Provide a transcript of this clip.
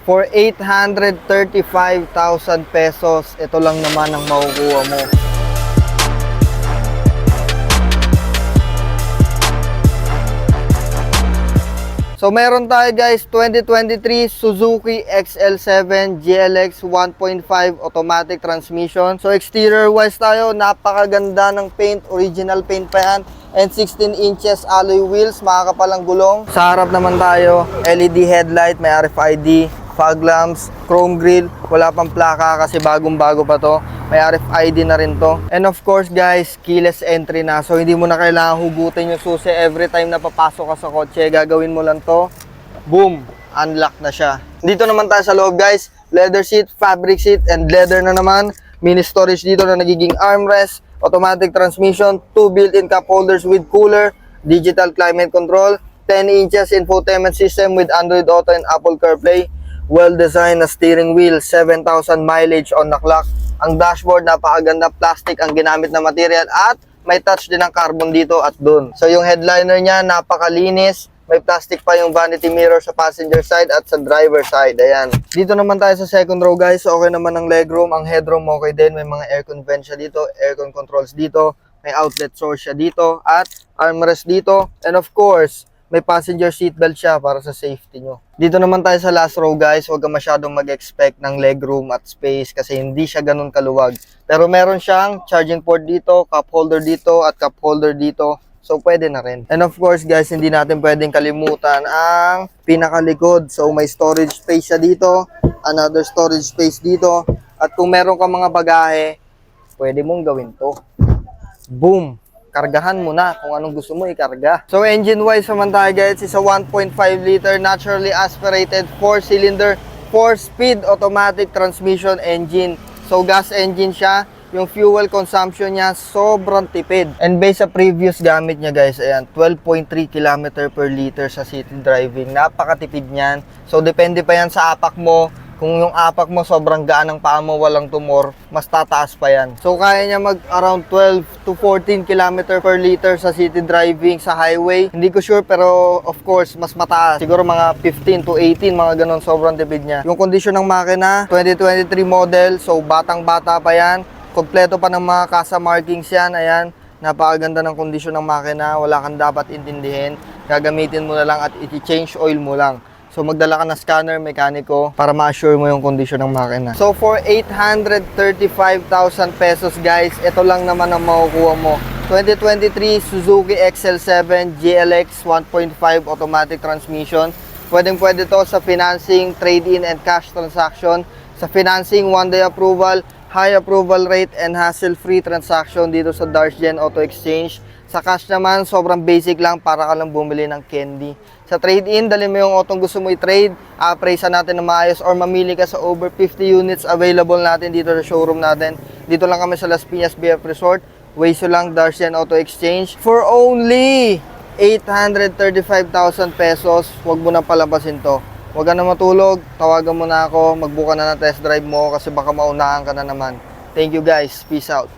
For 835,000 pesos, ito lang naman ang makukuha mo. So meron tayo guys, 2023 Suzuki XL7 GLX 1.5 automatic transmission. So exterior wise tayo, napakaganda ng paint, original paint pa yan. And 16 inches alloy wheels, makakapalang gulong. Sa harap naman tayo, LED headlight, may RFID, fog lamps, chrome grille, wala pang plaka kasi bagong-bago pa to. May RFID na rin to. And of course guys, keyless entry na. So hindi mo na kailangan hugutin yung susi every time na papasok ka sa kotse. Gagawin mo lang to. Boom! Unlock na siya. Dito naman tayo sa loob guys. Leather seat, fabric seat, and leather na naman. Mini storage dito na nagiging armrest. Automatic transmission, 2 built-in cup holders with cooler. Digital climate control. 10 inches infotainment system with Android Auto and Apple CarPlay. Well-designed na steering wheel. 7,000 mileage on the clock. Ang dashboard, napakaganda, plastic ang ginamit na material at may touch din ng carbon dito at dun. So yung headliner niya, napakalinis. May plastic pa yung vanity mirror sa passenger side at sa driver side. Ayan. Dito naman tayo sa second row guys. Okay naman ang legroom. Ang headroom okay din. May mga aircon vent siya dito. Aircon controls dito. May outlet source siya dito. At armrest dito. And of course, may passenger seatbelt siya para sa safety nyo. Dito naman tayo sa last row guys. Huwag ka masyadong mag-expect ng legroom at space kasi hindi siya ganun kaluwag. Pero meron siyang charging port dito, cup holder dito at cup holder dito. So pwede na rin. And of course guys, hindi natin pwedeng kalimutan ang pinakalikod. So may storage space siya dito, another storage space dito. At kung meron ka mga bagahe, pwede mong gawin to. Boom! Kargahan mo na kung anong gusto mo ikarga. So engine wise naman tayo guys, is a 1.5 liter naturally aspirated 4-cylinder 4-speed automatic transmission engine. So gas engine siya. Yung fuel consumption niya sobrang tipid. And based sa previous gamit niya guys, ayan, 12.3 km per liter sa city driving. Napakatipid niyan. So depende pa yan sa apak mo. Kung yung apak mo sobrang gaan ng paa mo, walang tumor, mas tataas pa yan. So kaya niya mag around 12 to 14 km per liter sa city driving sa highway. Hindi ko sure pero of course mas mataas. Siguro mga 15 to 18, mga ganon, sobrang tipid niya. Yung condition ng makina, 2023 model, so batang bata pa yan. Kompleto pa ng mga kasa markings yan. Ayan, napakaganda ng kondisyon ng makina. Wala kang dapat intindihin. Gagamitin mo na lang at i-change oil mo lang. So magdala ka ng scanner, mekaniko para ma-assure mo yung kondisyon ng makina. So for 835,000 pesos guys, ito lang naman ang makukuha mo. 2023 Suzuki XL7 GLX 1.5 automatic transmission. Pwedeng-pwede to sa financing, trade-in and cash transaction. Sa financing, 1-day approval, high approval rate and hassle-free transaction dito sa Darsgen Auto Exchange. Sa cash naman, sobrang basic lang para ka lang bumili ng candy. Sa trade-in, dali mo yung autong gusto mo i-trade, appraise natin na maayos or mamili ka sa over 50 units available natin dito sa showroom natin. Dito lang kami sa Las Piñas BF Resort, Wayso lang, Darsgen Auto Exchange. For only 835,000 pesos, huwag mo na palampasin to. Huwag ka na matulog, tawagan mo na ako, magbuka na ng test drive mo kasi baka maunahan ka na naman. Thank you guys, peace out.